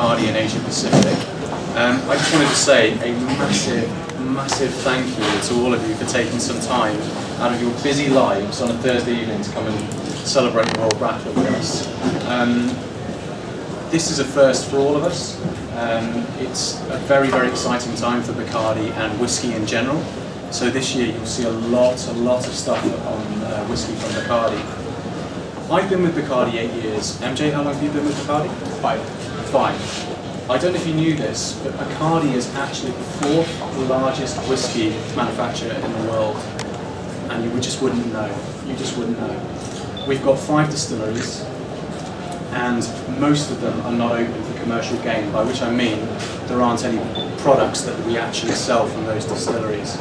Bacardi in Asia Pacific. I just wanted to say a massive thank you to all of you for taking some time out of your busy lives on a Thursday evening to come and celebrate Royal Brackla with us. This is a first for all of us. It's a very exciting time for Bacardi and whiskey in general. So this year you'll see a lot of stuff on whiskey from Bacardi. I've been with Bacardi 8 years. MJ, how long have you been with Bacardi? 5. I don't know if you knew this, but Bacardi is actually the 4th largest whiskey manufacturer in the world. And you just wouldn't know. You just wouldn't know. We've got 5 distilleries, and most of them are not open for commercial gain, by which I mean there aren't any products that we actually sell from those distilleries.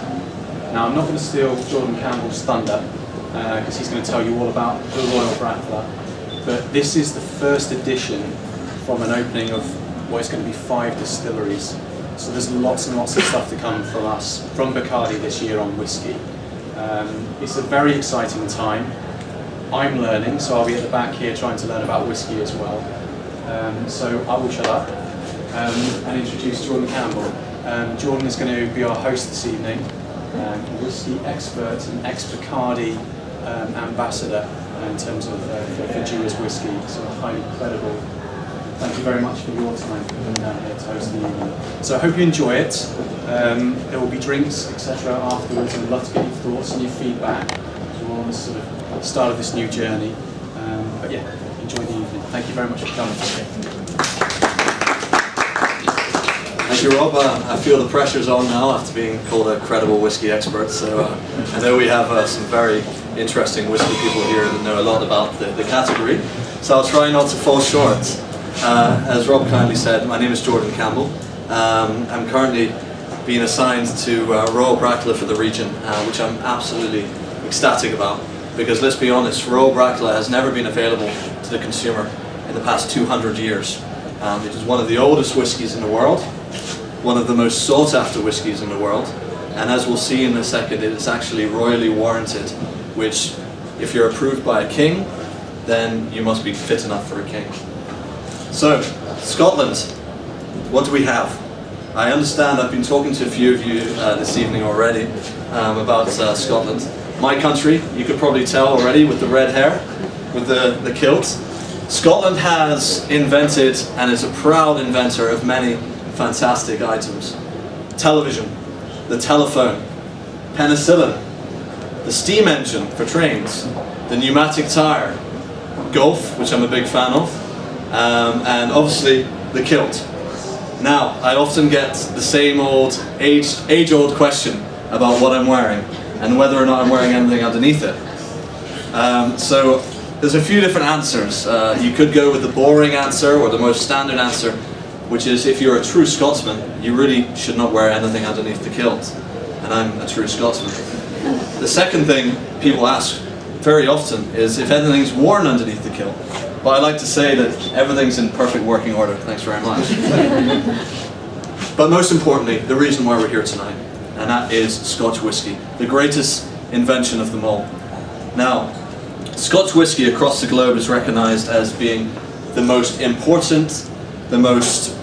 Now, I'm not going to steal Jordan Campbell's thunder, because he's going to tell you all about the Royal Brackla, but this is the first edition from an opening of what is going to be 5 distilleries. So there's lots and lots of stuff to come from us, from Bacardi this year on whiskey. It's a very exciting time. I'm learning, so I'll be at the back here trying to learn about whiskey as well. So I will shut up and introduce Jordan Campbell. Jordan is going to be our host this evening, whiskey expert and ex-Bacardi ambassador in terms of for Jewish whiskey, so highly credible. Thank you very much for your time coming down here to host the evening. So I hope you enjoy it. There will be drinks, etc. afterwards, and I'd love to get your thoughts and your feedback. We're on this sort of start of this new journey. But yeah, enjoy the evening. Thank you very much for coming. Thank you, Rob. I feel the pressure's on now after being called a credible whiskey expert. So I know we have some very interesting whiskey people here that know a lot about the category. So I'll try not to fall short. As Rob kindly said, my name is Jordan Campbell. I'm currently being assigned to Royal Brackla for the region, which I'm absolutely ecstatic about, because let's be honest, Royal Brackla has never been available to the consumer in the past 200 years. It is one of the oldest whiskies in the world, one of the most sought after whiskies in the world, and as we'll see in a second, it is actually royally warranted, which if you're approved by a king, then you must be fit enough for a king. So, Scotland, what do we have? I understand I've been talking to a few of you this evening already about Scotland. My country, you could probably tell already with the red hair, with the kilt. Scotland has invented and is a proud inventor of many fantastic items. Television, the telephone, penicillin, the steam engine for trains, the pneumatic tire, golf, which I'm a big fan of, and obviously the kilt. Now, I often get the same old, age-old question about what I'm wearing and whether or not I'm wearing anything underneath it. So there's a few different answers. You could go with the boring answer or the most standard answer, which is if you're a true Scotsman, you really should not wear anything underneath the kilt. And I'm a true Scotsman. The second thing people ask very often is if anything's worn underneath the kilt. But I like to say that everything's in perfect working order. Thanks very much. But most importantly, the reason why we're here tonight, and that is Scotch whisky, the greatest invention of them all. Now, Scotch whisky across the globe is recognized as being the most important, the most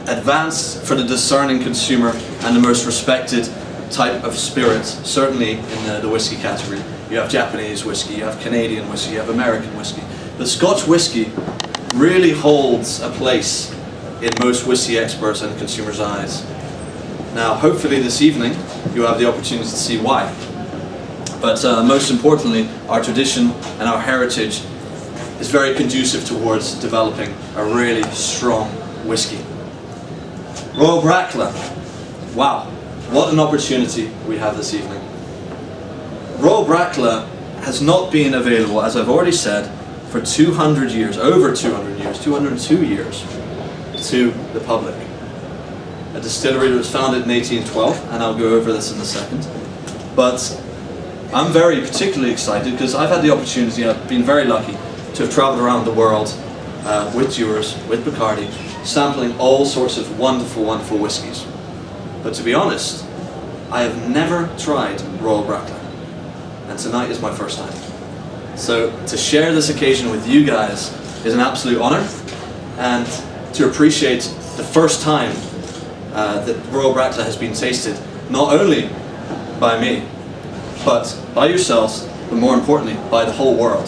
advanced for the discerning consumer, and the most respected type of spirit, certainly in the whiskey category. You have Japanese whiskey, you have Canadian whiskey, you have American whiskey. But Scotch whisky really holds a place in most whiskey experts and consumers' eyes. Now, hopefully this evening you have the opportunity to see why. But most importantly, our tradition and our heritage is very conducive towards developing a really strong whiskey. Royal Brackla. Wow, what an opportunity we have this evening. Royal Brackla has not been available, as I've already said, for 200 years, over 200 years, 202 years, to the public. A distillery that was founded in 1812, and I'll go over this in a second. But I'm very particularly excited because I've had the opportunity, I've been very lucky to have travelled around the world with Dewar's, with Bacardi, sampling all sorts of wonderful, wonderful whiskies. But to be honest, I have never tried Royal Brackla, and tonight is my first time. So to share this occasion with you guys is an absolute honour, and to appreciate the first time that Royal Brackla has been tasted, not only by me, but by yourselves, but more importantly, by the whole world.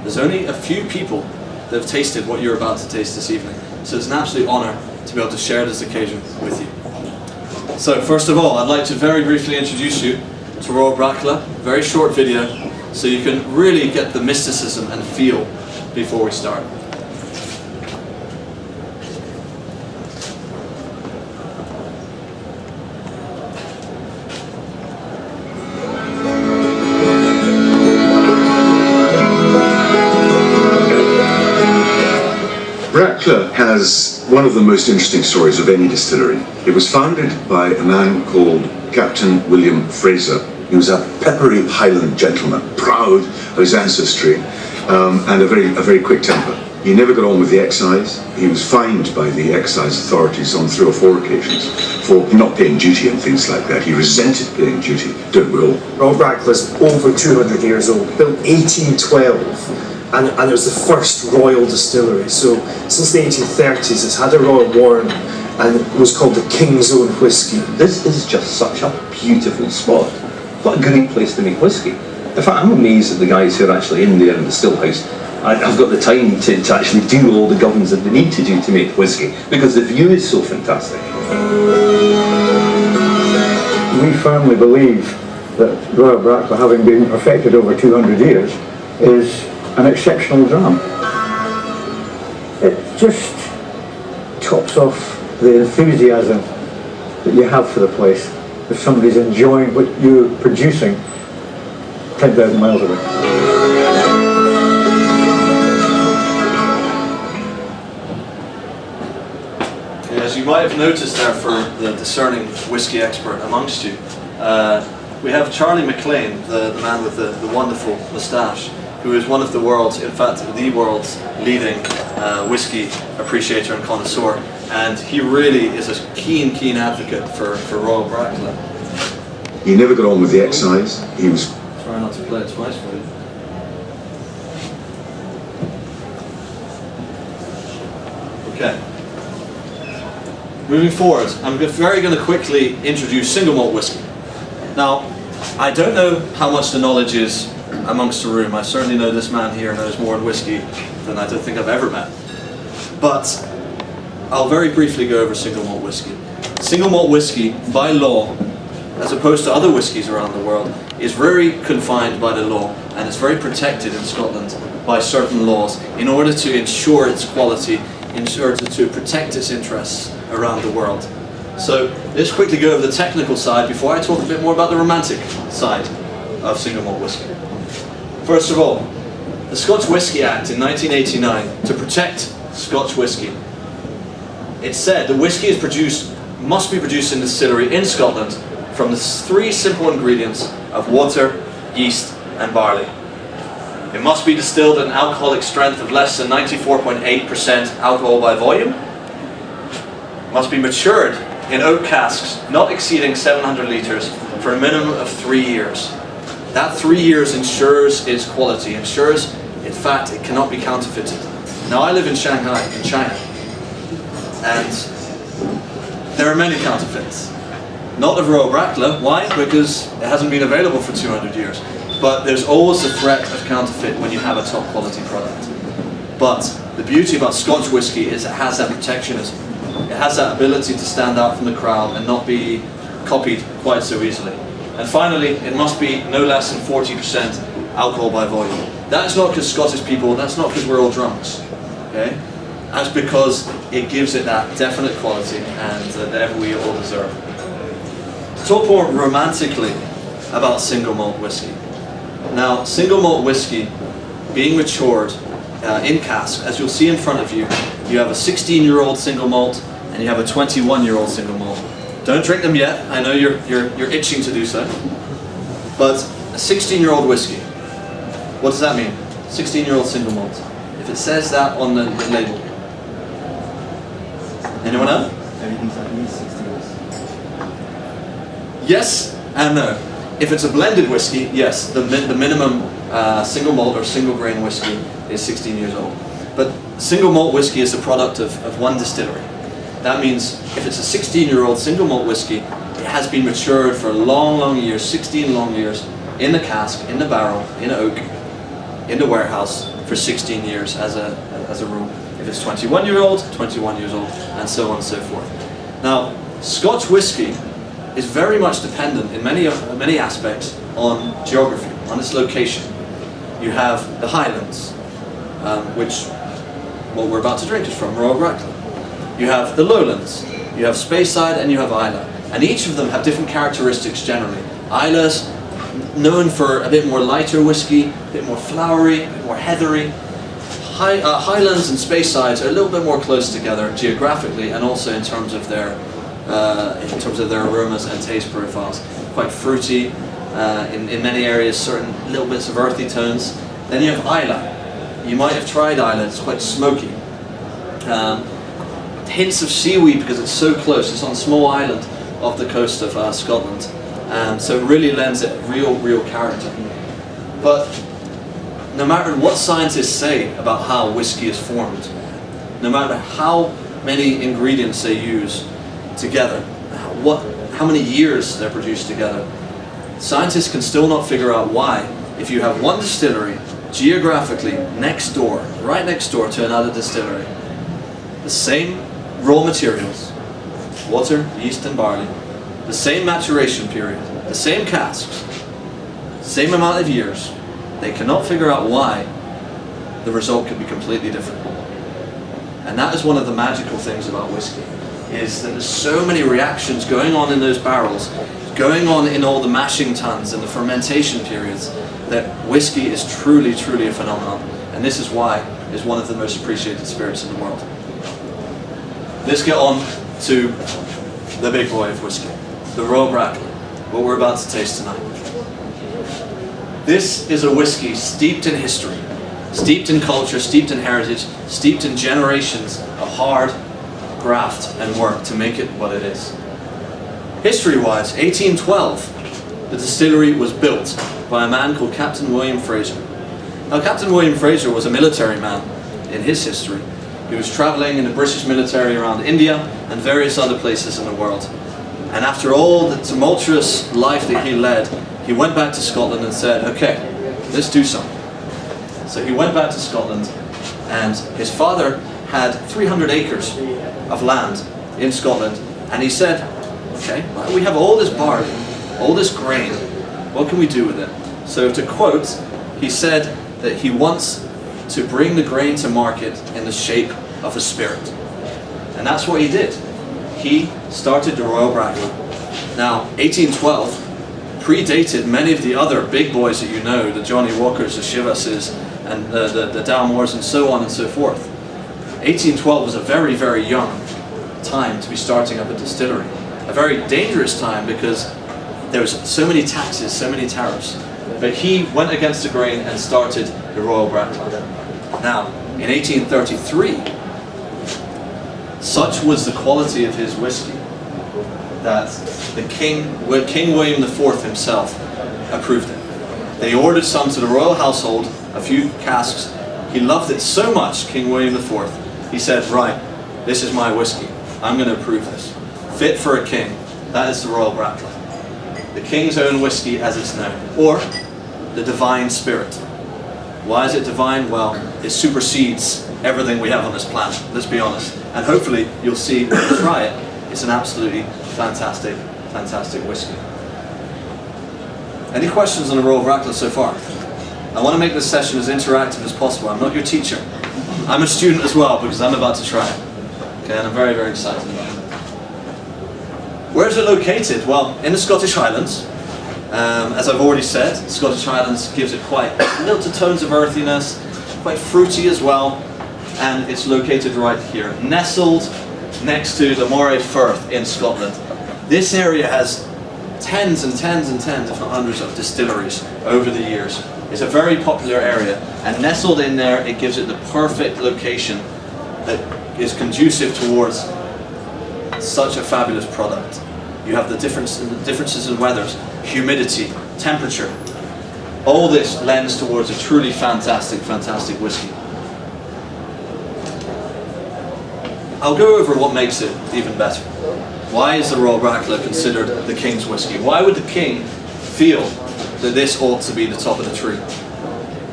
There's only a few people that have tasted what you're about to taste this evening, so it's an absolute honour to be able to share this occasion with you. So first of all, I'd like to very briefly introduce you to Royal Brackla, very short video, so you can really get the mysticism and feel before we start. Brackla has one of the most interesting stories of any distillery. It was founded by a man called Captain William Fraser. He was a peppery Highland gentleman, proud of his ancestry, and a very quick temper. He never got on with the excise. He was fined by the excise authorities on 3 or 4 occasions for not paying duty and things like that. He resented paying duty, don't we all? Royal Brackla is over 200 years old, built 1812. And it was the first royal distillery. So since the 1830s, it's had a royal warrant and it was called the King's Own Whisky. This is just such a beautiful spot. What a great place to make whisky. In fact, I'm amazed at the guys who are actually in there in the still house. I've got the time to actually do all the governance that they need to do to make whisky, because the view is so fantastic. We firmly believe that Royal Brackla, having been perfected over 200 years, is an exceptional dram. It just tops off the enthusiasm that you have for the place if somebody's enjoying what you're producing 10,000 miles away. As you might have noticed there, for the discerning whiskey expert amongst you, we have Charlie McLean, the man with the wonderful moustache, who is one of the world's, in fact, the world's leading whiskey appreciator and connoisseur, and he really is a keen advocate for Royal Brackla. He never got on with the excise. He was... Try not to play it twice for you. Okay. Moving forward, I'm very going to quickly introduce single malt whiskey. Now, I don't know how much the knowledge is amongst the room. I certainly know this man here knows more in whiskey than I don't think I've ever met. But I'll very briefly go over single malt whiskey. Single malt whiskey, by law, as opposed to other whiskies around the world, is very confined by the law, and it's very protected in Scotland by certain laws in order to ensure its quality, in order to protect its interests around the world. So let's quickly go over the technical side before I talk a bit more about the romantic side of single malt whiskey. First of all, the Scotch Whisky Act in 1989 to protect Scotch whisky. It said that whisky must be produced in the distillery in Scotland from the 3 simple ingredients of water, yeast and barley. It must be distilled at an alcoholic strength of less than 94.8% alcohol by volume. It must be matured in oak casks not exceeding 700 litres for a minimum of 3 years. That 3 years ensures its quality, ensures, in fact, it cannot be counterfeited. Now, I live in Shanghai, in China, and there are many counterfeits. Not of Royal Brackla. Why? Because it hasn't been available for 200 years. But there's always the threat of counterfeit when you have a top quality product. But the beauty about Scotch whisky is it has that protectionism. It has that ability to stand out from the crowd and not be copied quite so easily. And finally, it must be no less than 40% alcohol by volume. That's not because Scottish people, that's not because we're all drunks. Okay? That's because it gives it that definite quality and that we all deserve. Talk more romantically about single malt whiskey. Now, single malt whiskey being matured in cask, as you'll see in front of you, you have a 16-year-old single malt and you have a 21-year-old single malt. Don't drink them yet. I know you're itching to do so. But a 16-year-old whiskey, what does that mean? 16-year-old single malt. If it says that on the label. Anyone know? Everything's at least 60 years. Yes and no. If it's a blended whiskey, yes, the minimum single malt or single grain whiskey is 16 years old. But single malt whiskey is a product of one distillery. That means if it's a 16-year-old single malt whiskey, it has been matured for long, long years, 16 long years, in the cask, in the barrel, in oak, in the warehouse for 16 years as a rule. If it's 21-year-old, 21 years old, and so on and so forth. Now, Scotch whiskey is very much dependent in many aspects on geography, on its location. You have the Highlands, which what we're about to drink is from, Royal Brackla. You have the Lowlands, you have Speyside, and you have Islay. And each of them have different characteristics generally. Islay's known for a bit more lighter whiskey, a bit more flowery, a bit more heathery. Highlands and Speysides are a little bit more close together geographically and also in terms of their aromas and taste profiles. Quite fruity, in many areas, certain little bits of earthy tones. Then you have Islay. You might have tried Islay, it's quite smoky. Hints of seaweed because it's so close, it's on a small island off the coast of Scotland. So it really lends it real character. But no matter what scientists say about how whiskey is formed, no matter how many ingredients they use together, how many years they're produced together, scientists can still not figure out why, if you have one distillery geographically right next door to another distillery, the same raw materials, water, yeast and barley, the same maturation period, the same casks, same amount of years, they cannot figure out why the result could be completely different. And that is one of the magical things about whiskey, is that there's so many reactions going on in those barrels, going on in all the mashing tuns and the fermentation periods, that whiskey is truly a phenomenon. And this is why it's one of the most appreciated spirits in the world. Let's get on to the big boy of whiskey, the Royal Brackla, what we're about to taste tonight. This is a whiskey steeped in history, steeped in culture, steeped in heritage, steeped in generations of hard graft and work to make it what it is. History-wise, 1812, the distillery was built by a man called Captain William Fraser. Now, Captain William Fraser was a military man in his history. He was traveling in the British military around India and various other places in the world. And after all the tumultuous life that he led, he went back to Scotland and said, okay, let's do something. So he went back to Scotland, and his father had 300 acres of land in Scotland, and he said, okay, well, we have all this barley, all this grain, what can we do with it? So to quote, he said that he wants to bring the grain to market in the shape of a spirit. And that's what he did. He started the Royal Brackla. Now, 1812 predated many of the other big boys that you know, the Johnny Walkers, the Chivases, and the Dalmores, and so on and so forth. 1812 was a very young time to be starting up a distillery. A very dangerous time because there was so many taxes, so many tariffs. But he went against the grain and started the Royal Brackla. Now, in 1833, such was the quality of his whiskey that King William IV himself approved it. They ordered some to the royal household, a few casks. He loved it so much, King William IV, he said, right, this is my whiskey. I'm going to approve this. Fit for a king. That is the Royal Brackla. The king's own whiskey as it's known. Or the divine spirit. Why is it divine? Well, it supersedes everything we have on this planet, let's be honest. And hopefully you'll see when you try it, it's an absolutely fantastic whiskey. Any questions on the Royal Brackla so far? I want to make this session as interactive as possible. I'm not your teacher. I'm a student as well because I'm about to try it. Okay, and I'm very excited about it. Where is it located? Well, in the Scottish Highlands. As I've already said, Scottish Highlands gives it quite little tones of earthiness, quite fruity as well, and it's located right here, nestled next to the Moray Firth in Scotland. This area has tens and tens if not hundreds of distilleries over the years. It's a very popular area, and nestled in there, it gives it the perfect location that is conducive towards such a fabulous product. You have the differences in weathers, humidity, temperature. All this lends towards a truly fantastic whiskey. I'll go over what makes it even better. Why is the Royal Brackla considered the King's whiskey? Why would the King feel that this ought to be the top of the tree?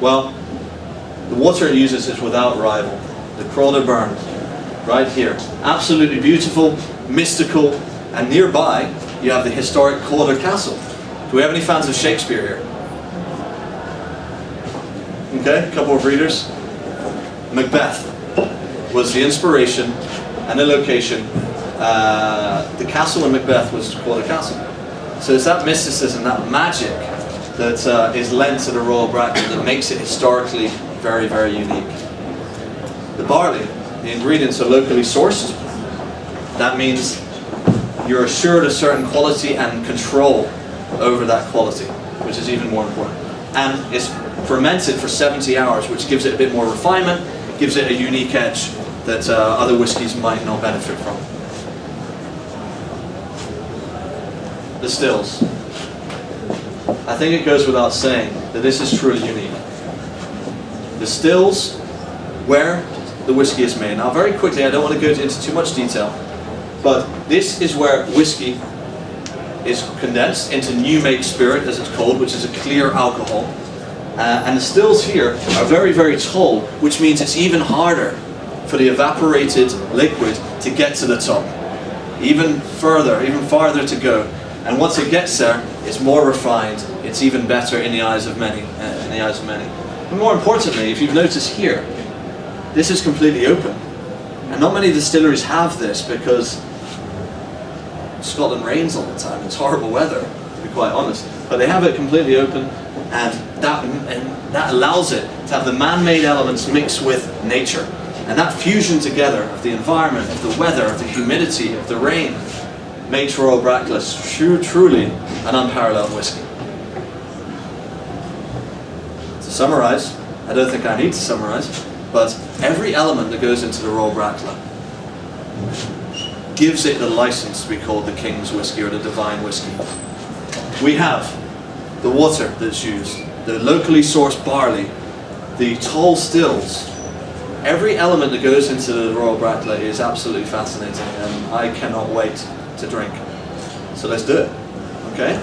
Well, the water it uses is without rival. The Crawler Burn, right here. Absolutely beautiful, mystical, and nearby you have the historic Calder Castle. Do we have any fans of Shakespeare here? Okay, a couple of readers. Macbeth was the inspiration and the location. The castle in Macbeth was called a castle. So it's that mysticism, that magic that is lent to the Royal Brackla that makes it historically very, very unique. The barley, the ingredients are locally sourced. That means you're assured a certain quality and control over that quality, which is even more important. And it's fermented for 70 hours, which gives it a bit more refinement, gives it a unique edge that other whiskies might not benefit from. The stills. I think it goes without saying that this is truly unique. The stills where the whiskey is made. Now very quickly, I don't want to go into too much detail, but this is where whiskey is condensed into new make spirit, as it's called, which is a clear alcohol. And the stills here are very, very tall, which means it's even harder for the evaporated liquid to get to the top. Even further, even farther to go. And once it gets there, it's more refined. It's even better in the eyes of many. But more importantly, if you've noticed here, this is completely open. And not many distilleries have this because Scotland rains all the time. It's horrible weather, to be quite honest. But they have it completely open, and that allows it to have the man-made elements mixed with nature. And that fusion together of the environment, of the weather, of the humidity, of the rain, makes Royal Brackla truly an unparalleled whiskey. To summarise, I don't think I need to summarise, but every element that goes into the Royal Brackla gives it the license to be called the King's whiskey or the Divine whiskey. We have the water that's used, the locally sourced barley, the tall stills. Every element that goes into the Royal Brackla is absolutely fascinating, and I cannot wait to drink. So let's do it, okay?